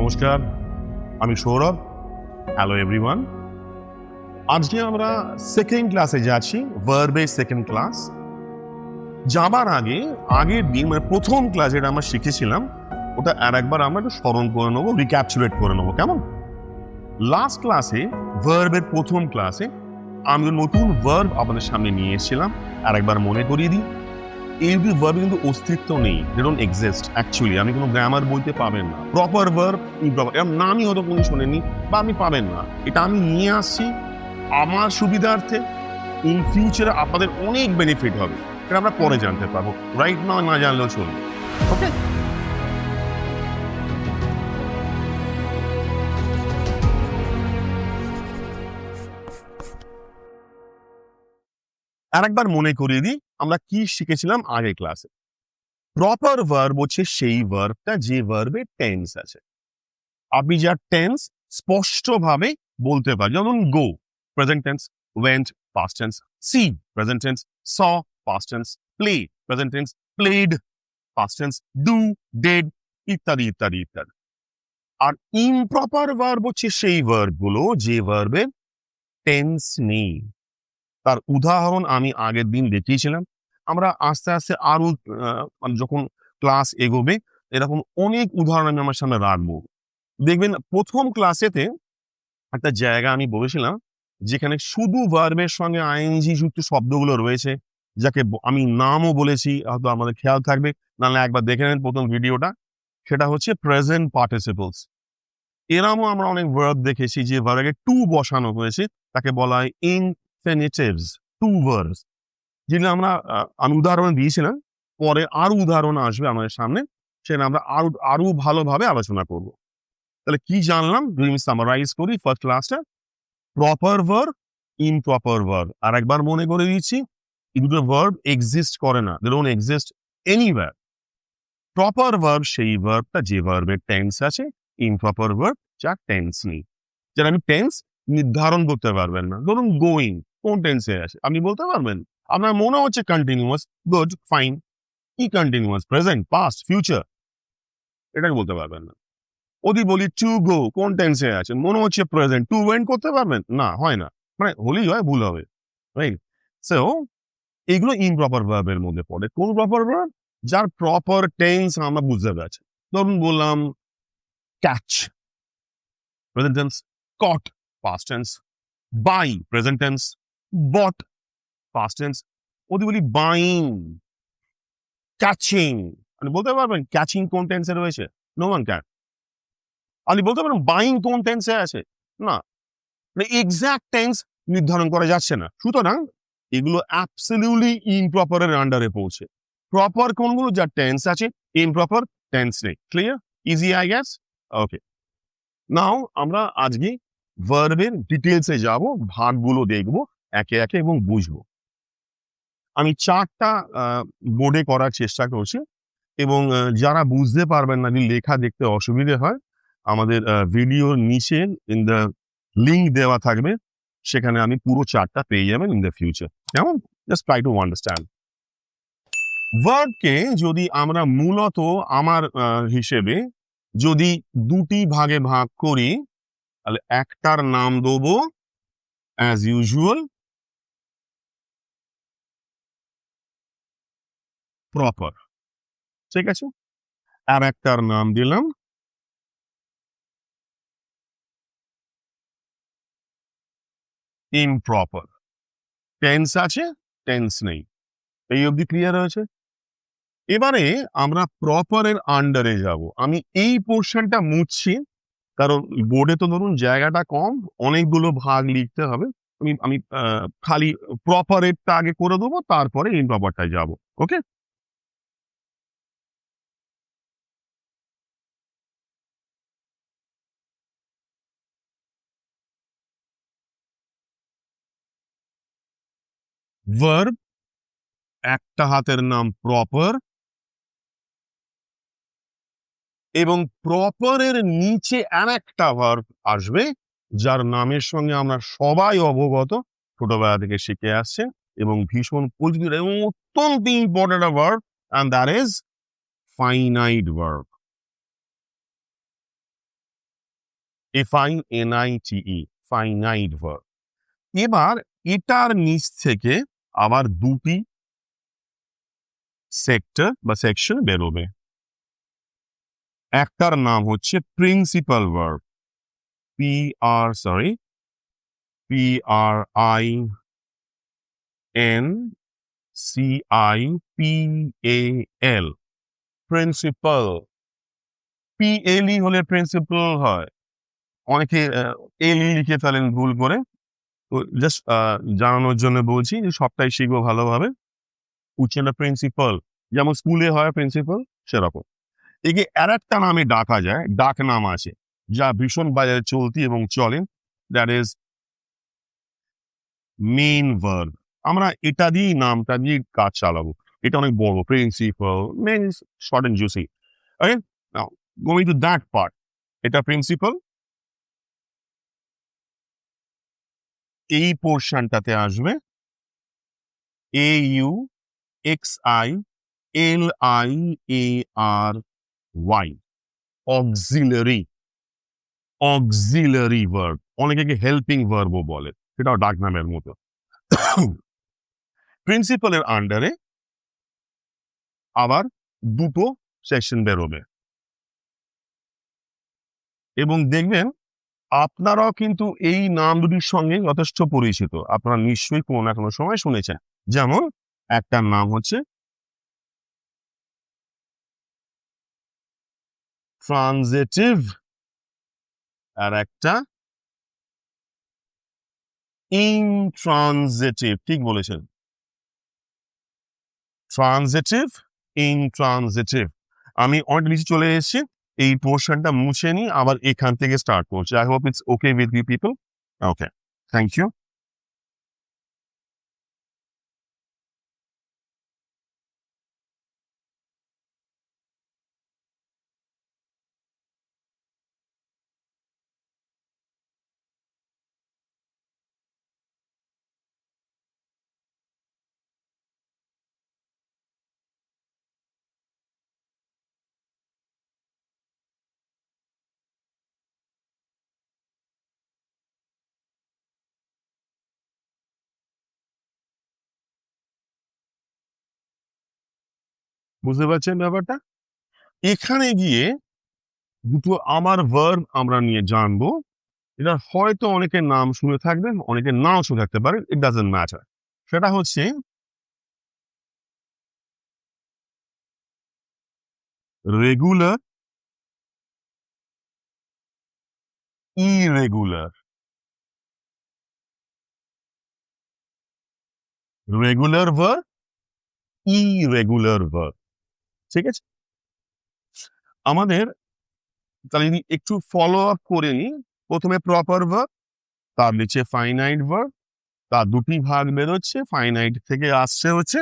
নমস্কার, আমি Sourav. Hello everyone. আজকে আমরা সেকেন্ড ক্লাসে যাচ্ছি, ভার্বের সেকেন্ড ক্লাস। যাবার আগে আগের দিন মানে প্রথম ক্লাস যেটা আমরা শিখেছিলাম ওটা আর একবার আমরা একটু স্মরণ করে নেবো, রিক্যাপচুলেট করে নেবো, কেমন? লাস্ট ক্লাসে ভার্বের প্রথম ক্লাসে আমি নতুন ভার্ব আপনাদের সামনে নিয়ে এসেছিলাম, আর একবার মনে করিয়ে দিই। এই দুই ভার্ব কিন্তু অস্তিত্ব নেই, দে ডোন্ট এক্সিস্ট অ্যাকচুয়ালি। আমি কোনো গ্রামার বইতে পাবেন না প্রপার ভার্ব, ইমপ্রপার, এর নামই হয়তো কোনো শোনেননি বা আপনি পাবেন না। এটা আমি নিয়ে আসছি আমার সুবিধার্থে। ইন ফিউচারে আপনাদের অনেক বেনিফিট হবে, এটা আমরা পরে জানতে পারবো, রাইট নাও না জানলেও চলবে। ওকে, আর একবার মনে করিয়ে দিই আমরা কি শিখেছিলাম আগের ক্লাসে। প্রপার ভার্ব হচ্ছে সেই ভার্বটা যে ভার্বে টেন্স আছে। আপনি যার টেন্স স্পষ্টভাবে বলতে পারেন, যেমন go present tense, went past tense, see present tense, saw past tense, play present tense, played past tense, do did ইত্যাদি ইত্যাদি ইত্যাদি। আর ইমপ্রপার ভার্ব হচ্ছে সেই ভার্ব গুলো যে ভার্বের টেন্স নেই। তার উদাহরণ আমি আগের দিন দেখিয়েছিলাম। আমরা আস্তে আস্তে আরো মানে যখন ক্লাস এগোবে এরকম অনেক উদাহরণ আমি আমার সামনে রাখবো। দেখবেন প্রথম ক্লাসেতে একটা জায়গা আমি বলেছিলাম যেখানে শুধু ভার্বের সঙ্গে আইএনজি যুক্ত শব্দগুলো রয়েছে, যাকে আমি নামও বলেছি, হয়তো আমাদের খেয়াল থাকবে, নাহলে একবার দেখে নেন প্রথম ভিডিওটা। সেটা হচ্ছে প্রেজেন্ট পার্টিসিপলস। এরমও আমরা অনেক ভার্ব দেখেছি যে ভার্বে টু বসানো হয়েছে, তাকে বলা হয় ইনফিনিটিভস, টু ভার্বস। যেগুলো আমরা আমি উদাহরণ দিয়েছিলাম, পরে আরো উদাহরণ আসবে আমাদের সামনে, সেটা আমরা আরো আরো ভালোভাবে আলোচনা করব। তাহলে কি জানলাম যদি আমি সামারাইজ করি ফার্স্ট ক্লাসটা। প্রপার ভার্ব, ইমপ্রপার ভার্ব, আর একবার মনে করে দিচ্ছি, এই দুটো ভার্ব এক্সিস্ট করে না, they don't exist anyway. Proper verb সেই ভার্বটা যে ভার্বের টেন্স আছে, ইমপ্রপার ভার্ব যার টেন্স নেই, যার আমি টেন্স নির্ধারণ করতে পারবেন না। ধরুন গোয়িং কোন টেন্সে আছে আপনি বলতে পারবেন? আপনার মনে হচ্ছে কন্টিনিউয়াস, গুড ফাইন, কি কন্টিনিউয়াস, প্রেজেন্ট পাস্ট ফিউচার, এটাকে বলতে পারবেন না। যদি বলি টু গো কোন টেন্সে আছে, মনে হচ্ছে প্রেজেন্ট, টু ওয়েন্ট করতে পারবেন না, হয় না, মানে হলেই হয়, ভুল হবে, রাইট? সো এইগুলো ইমপ্রপার ভার্বের মধ্যে পড়ে। কোন প্রপার ভার্ব? যার প্রপার টেন্স আমরা বুঝতে পারছি। ধরুন বললাম catch present tense, caught past tense, buy present tense, bought past tense. যদি বলি বাইং, ক্যাচিং, আপনি বলতে পারবেন ক্যাচিং কোন টেন্সে রয়েছে? No one can. আপনি বলতে পারেন বাইং কোন টেন্সে আছে? না, এক্সাক্ট টেন্স নির্ধারণ করা যাচ্ছে না। সুতরাং এগুলো অ্যাবসলিউটলি ইমপ্রপারের আন্ডারে পৌঁছে। প্রপার কোনগুলো? যার টেন্স আছে, ইমপ্রপার টেন্স নেই। Clear? Easy I guess? Okay, now আমরা আজকে ভার্বের ডিটেলসে যাব, ভাগগুলো দেখব একে একে এবং বুঝবো। আমি চারটা বোর্ডে করার চেষ্টা করছি, এবং যারা বুঝতে পারবেন না, লেখা দেখতে অসুবিধে হয়, আমাদের ভিডিওর নিচে ইন দ্য লিঙ্ক দেওয়া থাকবে, সেখানে আমি পুরো চার্টটা পেয়ে যাবেন ইন দ্য ফিউচার। কেমন? Just try to understand. ভার্বকে যদি আমরা মূলত আমার হিসেবে যদি দুটি ভাগে ভাগ করি, তাহলে একটার নাম দেবো অ্যাজ ইউজুয়াল প্রপার, ঠিক আছে? আর একটার নাম দিলাম ইমপ্রপার। টেন্স আছে, টেন্স নেই। এই অবধি ক্লিয়ার হয়েছে? এবারে আমরা প্রপারের আন্ডারে যাব। আমি এই পোর্শনটা মুছছি, কারণ বোর্ডে তো ধরুন জায়গাটা কম, অনেকগুলো ভাগ লিখতে হবে। আমি আমি খালি প্রপারেরটা আগে করে দেবো, তারপরে ইমপ্রপারটায় যাব। ওকে, ভার্ব একটা হাতের নাম প্রপার, এবং প্রপারের নিচে আর একটা ভার্ব আসবে যার নামের সঙ্গে আমরা সবাই অবগত, ছোটবেলা থেকে শিখে আসছে এবং ভীষণ পরিচিত এবং অত্যন্ত important verb, and that is finite verb. FINITE, finite verb. এবার এটার নিচ থেকে আবার দুটি সেক্টর বা সেকশন বেরোবে। একটার নাম হচ্ছে principal verb, PRINCIPAL, principal. PLE হলে প্রিন্সিপাল হয়, অনেকে এলই লিখে ফেলেন ভুল করে। তো জাস্ট জানানোর জন্য বলছি যে সবটাই শিখবো ভালোভাবে। উচ্চারণটা প্রিন্সিপাল, যেমন স্কুলে হয় প্রিন্সিপাল, সেরকম। একে আর একটা নামে ডাকা যায়, ডাক নাম আছে যা ভীষণ বাজারে চলতি এবং চলে, দ্যাট ইজ মেইন ভার্ব। আমরা এটা দিয়েই নামটা দিয়ে কাজ চালাবো। এটা অনেক বড়, principal, main short and juicy. Okay, now going to that part. এটা প্রিন্সিপাল, এই পোর্শনটাতে আসবে AUXILIARY, অক্সিলারি। অক্সিলারি ভার্ব, অনেকে হেল্পিং ভার্বও বলে, সেটাও ডাক নামের মতো। প্রিন্সিপালের আন্ডারে আবার দুটো সেকশন বেরোবে, এবং দেখবেন আপনারাও কিন্তু এই নাম দুটির সঙ্গে যথেষ্ট পরিচিত। আপনারা নিশ্চয়ই কোনো না কোনো সময় শুনেছেন। যেমন একটার নাম হচ্ছে ট্রানজিটিভ, আর একটা ইনট্রানজিটিভ। ঠিক বলেছেন, ট্রানজিটিভ, ইনট্রানজিটিভ। আমি অনেক নিচে চলে এসেছি, এই পোর্শনটা মুছে নিই, আবার এখান থেকে স্টার্ট করছি। I hope it's okay with you people. Okay, thank you. বুঝতে পারছেন ব্যাপারটা? এখানে গিয়ে দুটো আমার ভার্ব আমরা নিয়ে জানবো। এটা হয়তো অনেকের নাম শুনে থাকবেন, অনেকের নাও শুনে থাকতে পারেন, ইট ডাজন্ট ম্যাটার। সেটা হচ্ছে regular, irregular. Regular verb, irregular verb. ঠিক আছে, আমাদের তাহলে যদি একটু ফলো আপ করে নিই, প্রথমে প্রপার ভার্ব, তার নিচে ফাইনাইট ভার্ব, তার দুটি ভাগ বেরোচ্ছে। ফাইনাইট থেকে আসছে হচ্ছে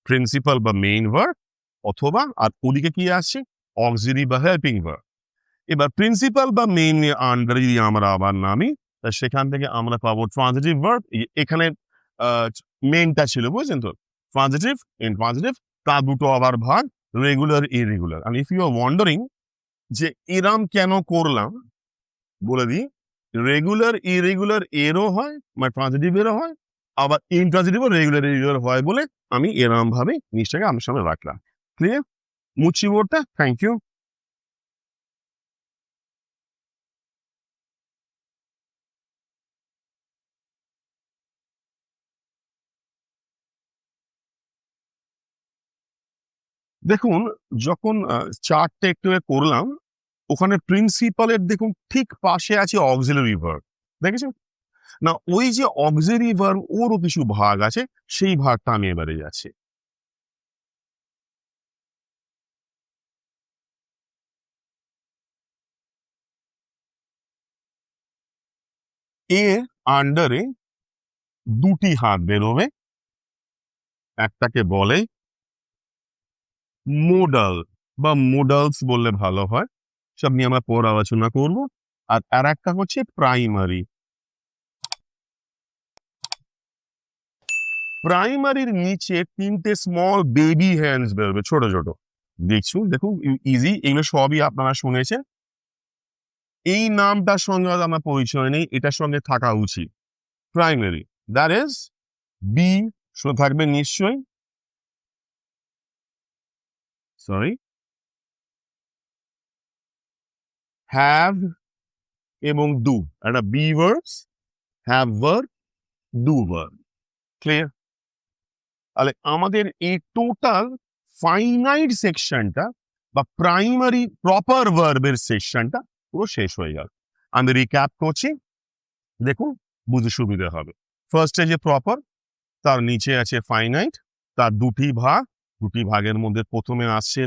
প্রিন্সিপাল বা মেইন ভার্ব, অথবা আর ওদিকে কি আসছে, অক্সিলারি বা হেল্পিং ভার্ব। এবার প্রিন্সিপাল বা মেইন আন্ডারে যদি আমরা আবার নামি, তা সেখান থেকে আমরা পাবো ট্রানজিটিভ ভার্ব। এখানে মেইনটা ছিল, বুঝছেন তো, ট্রানজিটিভ, ইনট্রানজিটিভ, তার দুটো আবার ভাগ, রেগুলার, ইরেগুলার। আর ইফ ইউ আর ওয়ান্ডারিং যে এরাম কেন করলাম, বলে দিই, রেগুলার ইরেগুলার এরও হয়, মানে ট্রানজিটিভ এরও হয়, আবার ইনট্রানজিটিভ রেগুলার ইরেগুলার হয় বলে আমি এরম ভাবে জিনিসটাকে আমার সামনে রাখলাম। ক্লিয়ার? মুচ্ছি বোর্ডটা, থ্যাংক ইউ। দেখুন, যখন চার্টটা একটু করলাম, ওখানে প্রিন্সিপালের দেখুন ঠিক পাশে আছে অক্সিলারি ভার্ব, দেখেছেন না? ওই যে অক্সিলারি ভার্ব, ওরও কিছু ভাগ আছে, সেই ভাগটা আমি এবারে যাচ্ছি। এর আন্ডারে দুটি হাত বেরোবে, একটাকে বলে মোডাল বা মোডালস বললে ভালো হয়, সব নিয়ে আমরা পর আলোচনা করব। আর একটা হচ্ছে প্রাইমারি। প্রাইমারির নিচে তিনটে স্মল বেবি হ্যান্ডস বেরোবে, ছোট ছোট। দেখুন, ইজি, এগুলো সবই আপনারা শুনেছেন। এই নামটার সঙ্গে হয়তো আমার পরিচয় নেই, এটার সঙ্গে থাকা উচিত প্রাইমারি, দ্যাট ইজ বি শুনে থাকবে নিশ্চয়ই, সরি, হ্যাভ এবং ডু, একটা be verbs, have verb, do verb, clear? তাহলে আমাদের এই টোটাল ফাইনাইট সেকশনটা বা প্রাইমারি প্রপার ভার্বের সেকশনটা পুরো শেষ হয়ে গেল। আমি রিক্যাপ করছি, দেখুন বুঝতে সুবিধা হবে। ফার্স্টে যে প্রপার, তার নিচে আছে ফাইনাইট, তার দুটি ভাগ, দুটি ভাগের মধ্যে প্রথমে আসছে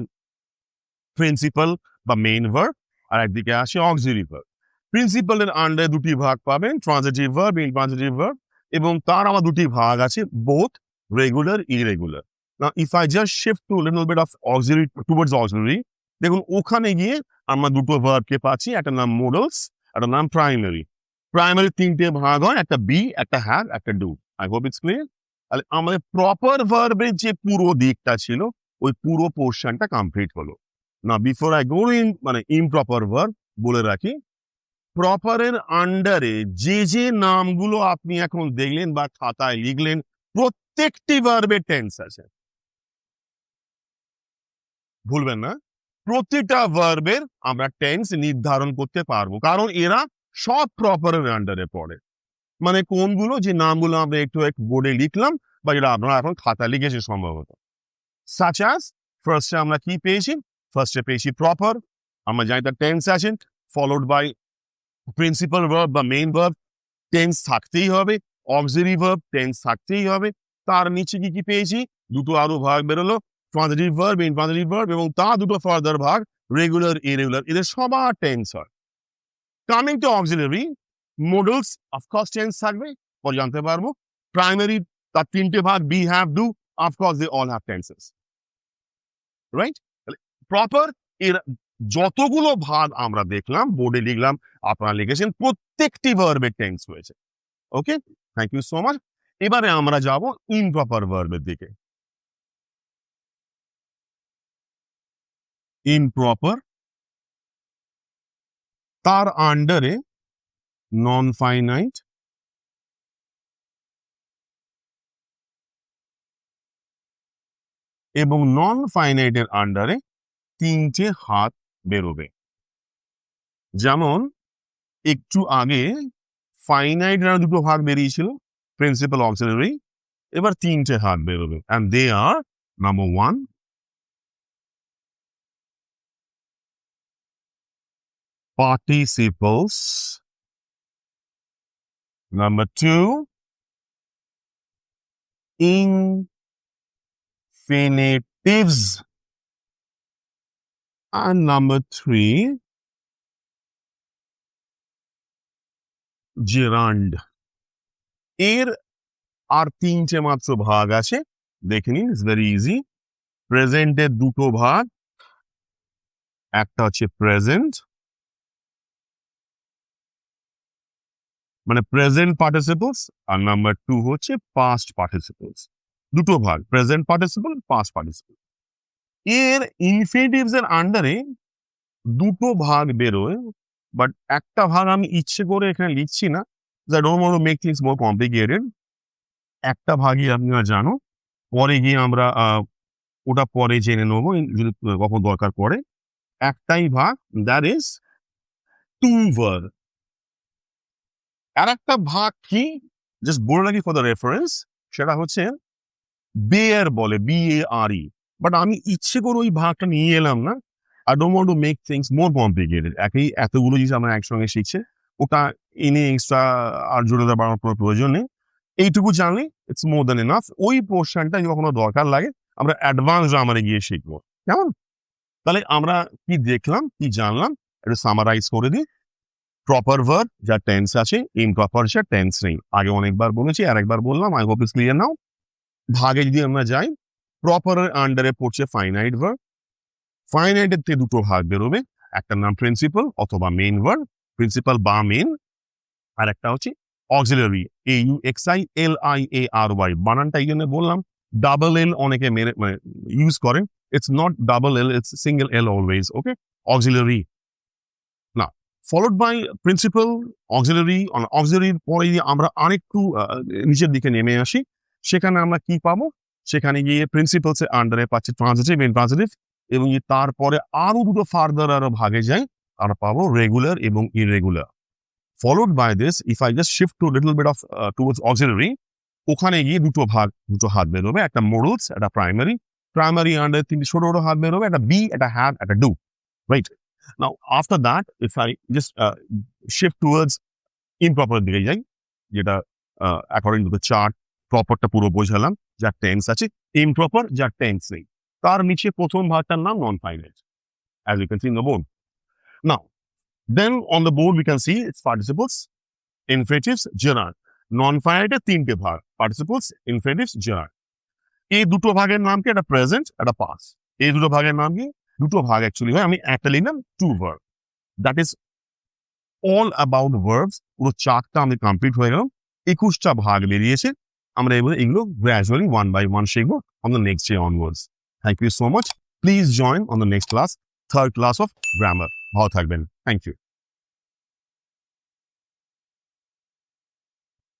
প্রিন্সিপাল বা মেইন ভার্ব, আর একদিকে আসে অক্সিলারি ভার্ব। প্রিন্সিপালের আন্ডারে দুটি ভাগ পাবেন, ট্রানজিটিভ ভার্ব, ইনট্রানজিটিভ ভার্ব, এবং তার আবার দুটি ভাগ আছে, both regular, irregular. Now, if I just shift to a little bit of auxiliary towards auxiliary, দেখুন ওখানে গিয়ে আমরা দুটো ভার্বকে পাচ্ছি, একটা নাম মোডালস, একটা নাম প্রাইমারি। প্রাইমারি তিনটে ভাগ হয়, একটা বি, একটা হ্যাভ, একটা do. I hope it's clear. তাহলে আমাদের প্রপার ভার্বের যে পুরো দিকটা ছিল, ওই পুরো পোর্শনটা কমপ্লিট হলো। না বিফোর আই গো ইন মানে ইমপ্রপার ভার্ব, বলে রাখি প্রপারের আন্ডারে যে যে নামগুলো আপনি এখন দেখলেন বা খাতায় লিখলেন, প্রত্যেকটি ভার্বের টেন্স আছে, ভুলবেন না। প্রতিটা ভার্বের আমরা টেন্স নির্ধারণ করতে পারবো, কারণ এরা সব প্রপারের আন্ডারে পড়ে। মানে কোনগুলো, যে নামগুলো আমরা একটু বোর্ডে লিখলাম বা যেটা আপনারা এখন খাতায় লিখেছে সম্ভবত। সাচ অ্যাজ, ফার্স্টে আমরা কি পেয়েছি? ফার্স্টে পেয়েছি প্রপার, আমরা জানি তার টেন্স আছে, ফলোড বাই প্রিন্সিপাল ভার্ব বা মেইন ভার্ব, টেন্স থাকতেই হবে, অক্সিলারি ভার্ব টেন্স থাকতেই হবে। তার নিচে কি কি পেয়েছি? দুটো আরো ভাগ বেরোলো, ট্রানজিটিভ ভার্ব, ইনট্রানজিটিভ ভার্ব, এবং তার দুটো ফার্দার ভাগ রেগুলার, ইরেগুলার, এদের সবার টেন্স হয়। Coming to auxiliary, modals of course tense থাকবে, পরে জানতে পারবো। প্রাইমারি তার তিনটে ভাগ, be, have, do, of course they all have tenses, right? Proper এর যতগুলো ভাগ আমরা দেখলাম, বোর্ডে লিখলাম, আপনারা লিখেছেন, প্রত্যেকটি ভার্বের টেন্স হয়েছে। ওকে, থ্যাংক ইউ সো মাচ। এবারে আমরা যাব ইমপ্রপার ভার্বের দিকে। ইমপ্রপার, তার আন্ডারে নন ফাইনাইট, এবং নন ফাইনাইটের আন্ডারে তিনটে হাত বেরোবে। যেমন একটু আগে ফাইনাইট দুটো ভাগ বেরিয়েছিল, প্রিন্সিপাল, অক্সিলারি, এবার তিনটে হাত বেরোবে, and they are number 1, participles, number 2, infinitives, and number 3, gerund. এর আর তিনটে মাত্র ভাগ আছে, দেখে নিন, ইটস ভেরি ইজি। প্রেজেন্টের দুটো ভাগ, একটা হচ্ছে প্রেজেন্ট মানে প্রেজেন্ট পার্টিসিপলস, আর নাম্বার 2 হচ্ছে পাস্ট পার্টিসিপলস। দুটো ভাগ, প্রেজেন্ট পার্টিসিপল, পাস্ট পার্টিসিপল। এর ইনফিনিটিভস এর আন্ডারে দুটো ভাগ বেরোয়, বাট একটা ভাগ আমি ইচ্ছে করে এখানে লিখছি না, I don't want to make things more complicated. একটা ভাগই আপনারা জানো, পরে গিয়ে আমরা ওটা পরে জেনে নেবো যদি কখন দরকার পড়ে। একটাই ভাগ, দ্যাট ইজ টু ভার্ব। আর একটা ভাগ কি, জাস্ট বলে রাখি ফর দ্য রেফারেন্স, সেটা হচ্ছে বেয়ার বলে, BARE, বাট আমি ইচ্ছে করে ওই ভাগটা নিয়ে এলাম না। I don't want to make things more complicated. এতগুলো জিনিস আমরা একসঙ্গে শিখছে, ওটা এনে এক্সট্রা আর জোরে বাড়ানোর কোনো প্রয়োজন নেই। এইটুকু জানলে ইটস মোর দ্যান এনাফ। ওই পোর্শনটা যদি কখনো দরকার লাগে আমরা অ্যাডভান্স গ্রামারে গিয়ে শিখবো, কেমন? তাহলে আমরা কি দেখলাম, কি জানলাম, একটু সামারাইজ করে দিই। প্রপার ভার্ব যার টেন্স আছে, ইমপ্রপার যার টেন্স নেই। আগে অনেকবার বলেছি, আর একবার বললাম, I hope it's clear now. ভাগে যদি আমরা যাই, প্রপারের আন্ডারে পড়ছে ফাইনাইট ভার্ব। ফাইনাইটের থেকে দুটো ভাগ বেরোবে, একটা নাম প্রিন্সিপাল অথবা মেইন ভার্ব, প্রিন্সিপাল বা মেইন, আর একটা হচ্ছে অক্সিলারি, AUXILIARY। বানানটা এই জন্য বললাম, ডাবল এল অনেকে ইউজ করেন, it's not double L, it's single L always, okay, auxiliary. না, ফলোড বাই প্রিন্সিপাল, অক্সিলারির পরে যদি আমরা আরেকটু নিচের দিকে নেমে আসি, সেখানে আমরা কি পাবো? সেখানে গিয়ে প্রিন্সিপালস এর আন্ডারে পাচ্ছি ট্রানজিটিভ, ইনট্রানজিটিভ, এবং তারপরে আরো দুটো ফার্দার আরো ভাগে যাই, আমরা পাবো রেগুলার এবং irregular. Followed by this, if I just shift to little bit of towards auxiliary, ওখানে গিয়ে দুটো হাত বেরোবে, একটা মোডালস, একটা প্রাইমারি আন্ডারে তিনটি ছোট ছোট হাত বেরোবে, একটা বি, একটা হ্যাভ, একটা do, right? Now after that if I just shift towards ইমপ্রপারের দিকে যাই, যেটা অ্যাকর্ডিং টু দ্য চার্ট প্রপারটা পুরো বোঝালাম, যার টেন্স আছে, ইমপ্রপার যার টেন্স নেই, তার নিচে প্রথম ভাগটার নাম non finite, as you can see in the board. Now, then on the board we can see its participles, infinitives, gerund. Non-finite তিনটে ভাগ, participles, infinitives, gerund. এই দুটো ভাগের নাম কি? একটা প্রেজেন্ট, একটা পাস্ট। এই দুটো ভাগের নাম কি? দুটো ভাগ অ্যাকচুয়ালি হয়, আমি একটা লিখলাম to verb. That is all about verbs. পুরো চারটা আমি কমপ্লিট হয়ে গেলাম, 21টা ভাগ বেরিয়েছে। আমরা এগুলো গ্র্যাজুয়ালি ওয়ান বাই ওয়ান শিখবো on the next day onwards. Thank you so much. Please join on the next class, third class of grammar. ভালো থাকবেন। Thank you.